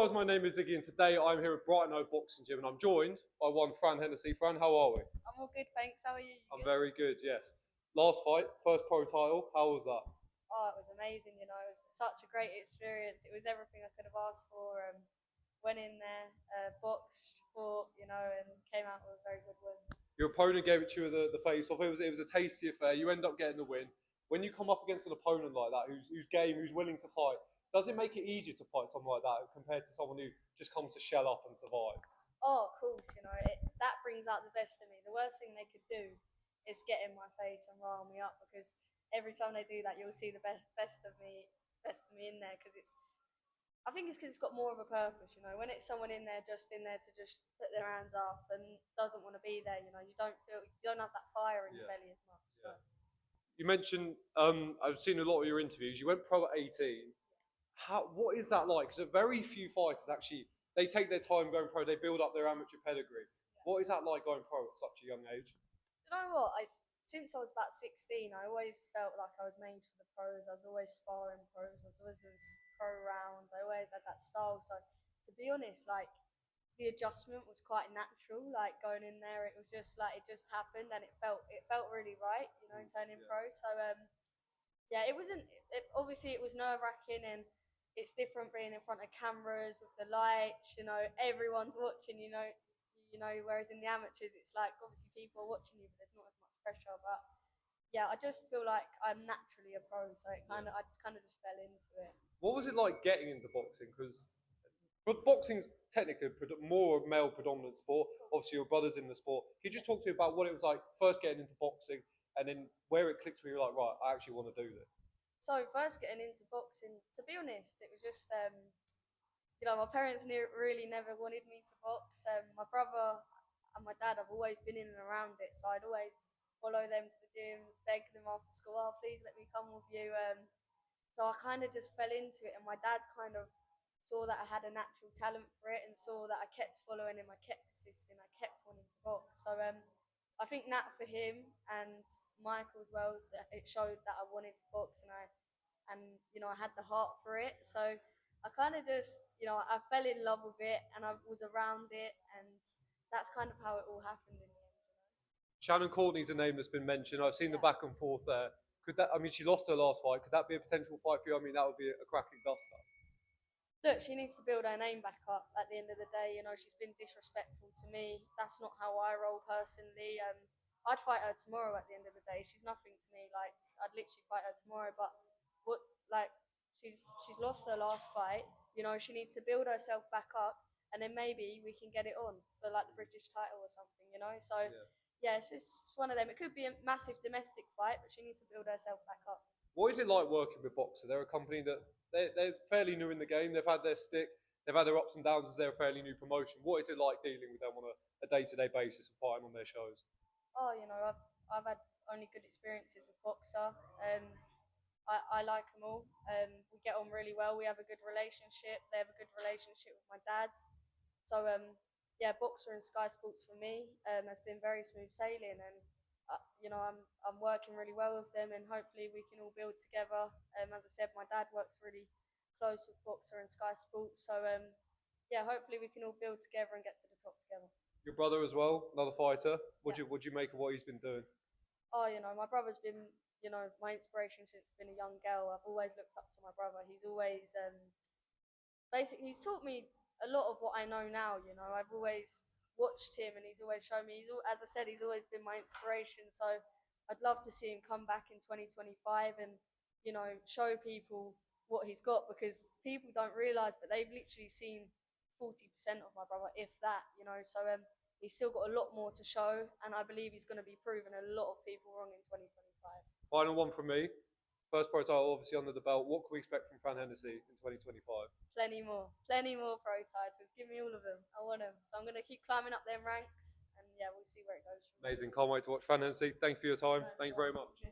Guys, my name is Ziggy and today I'm here at Brighton Oak Boxing Gym and I'm joined by one Fran Hennessy. Fran, how are we? I'm all good, thanks. How are you? I'm very good, yes. Last fight, first pro title, how was that? Oh, it was amazing, you know. It was such a great experience. It was everything I could have asked for. Went in there, boxed, fought, you know, and came out with a very good win. Your opponent gave it to you the face off. It was a tasty affair. You end up getting the win. When you come up against an opponent like that, who's game, who's willing to fight, does it make it easier to fight someone like that compared to someone who just comes to shell up and survive? Oh, of course, you know, that brings out the best in me. The worst thing they could do is get in my face and rile me up, because every time they do that, you'll see the best of me in there, because I think it's because it's got more of a purpose, you know. When it's someone in there to just put their hands up and doesn't want to be there, you know, you don't have that fire in your belly as much. So. You mentioned, I've seen a lot of your interviews. You went pro at 18. What is that like? Because very few fighters actually, they take their time going pro, they build up their amateur pedigree. What is that like going pro at such a young age? Do you know what? Since I was about 16, I always felt like I was made for the pros. I was always sparring pros. I was always doing pro rounds. I always had that style. So to be honest, like, the adjustment was quite natural. Like, going in there, it was just like, it just happened, and it felt really right, you know, turning pro. So yeah, it wasn't. Obviously, it was nerve wracking, and it's different being in front of cameras with the lights. You know, everyone's watching. You know. Whereas in the amateurs, it's like obviously people are watching you, but there's not as much pressure. But yeah, I just feel like I'm naturally a pro, so I kind of just fell into it. What was it like getting into boxing? Because boxing's technically more a male predominant sport. Obviously, your brother's in the sport. Can you just talk to me about what it was like first getting into boxing, and then where it clicked where you're like, right, I actually want to do this? So first getting into boxing, to be honest, it was just you know, my parents really never wanted me to box. My brother and my dad have always been in and around it, so I'd always follow them to the gyms, beg them after school, oh, please let me come with you. So I kind of just fell into it, and my dad kind of saw that I had a natural talent for it, and saw that I kept following him, I kept persisting, I kept wanting to box. So I think that for him and Michael as well, that it showed that I wanted to box, and you know, I had the heart for it. So I kind of just, you know, I fell in love with it, and I was around it, and that's kind of how it all happened in the end. You know? Shannon Courtney's a name that's been mentioned. I've seen the back and forth there. Could that? I mean, she lost her last fight. Could that be a potential fight for you? I mean, that would be a cracking duster. Look, she needs to build her name back up at the end of the day. You know, she's been disrespectful to me. That's not how I roll personally. I'd fight her tomorrow at the end of the day. She's nothing to me. Like, I'd literally fight her tomorrow. But what, like, she's lost her last fight. You know, she needs to build herself back up, and then maybe we can get it on for like the British title or something. You know, so yeah, it's one of them. It could be a massive domestic fight, but she needs to build herself back up. What is it like working with Boxer? They're a company that they're fairly new in the game. They've had their stick. They've had their ups and downs as they're a fairly new promotion. What is it like dealing with them on a day-to-day basis and fighting on their shows? Oh, you know, I've had only good experiences with Boxer. I like them all. We get on really well. We have a good relationship. They have a good relationship with my dad. So yeah, Boxer and Sky Sports for me has been very smooth sailing, and you know, I'm working really well with them, and hopefully we can all build together. As I said, my dad works really close with Boxer and Sky Sports, so yeah, hopefully we can all build together and get to the top together. Your brother as well, another fighter. What do you make of what he's been doing? Oh, you know, my brother's been, you know, my inspiration since I've been a young girl. I've always looked up to my brother. He's always basically, he's taught me a lot of what I know now. You know, I've always watched him, and he's always shown me. As I said, he's always been my inspiration. So I'd love to see him come back in 2025 and, you know, show people what he's got, because people don't realise, but they've literally seen 40% of my brother, if that. You know, so he's still got a lot more to show, and I believe he's going to be proving a lot of people wrong in 2025. Final one from me. First pro title obviously under the belt. What can we expect from Fran Hennessy in 2025? Plenty more pro titles. Give me all of them. I want them. So I'm going to keep climbing up them ranks, and yeah, we'll see where it goes. Amazing. Can't wait to watch Fran Hennessy. Thank you for your time. Thank you very much.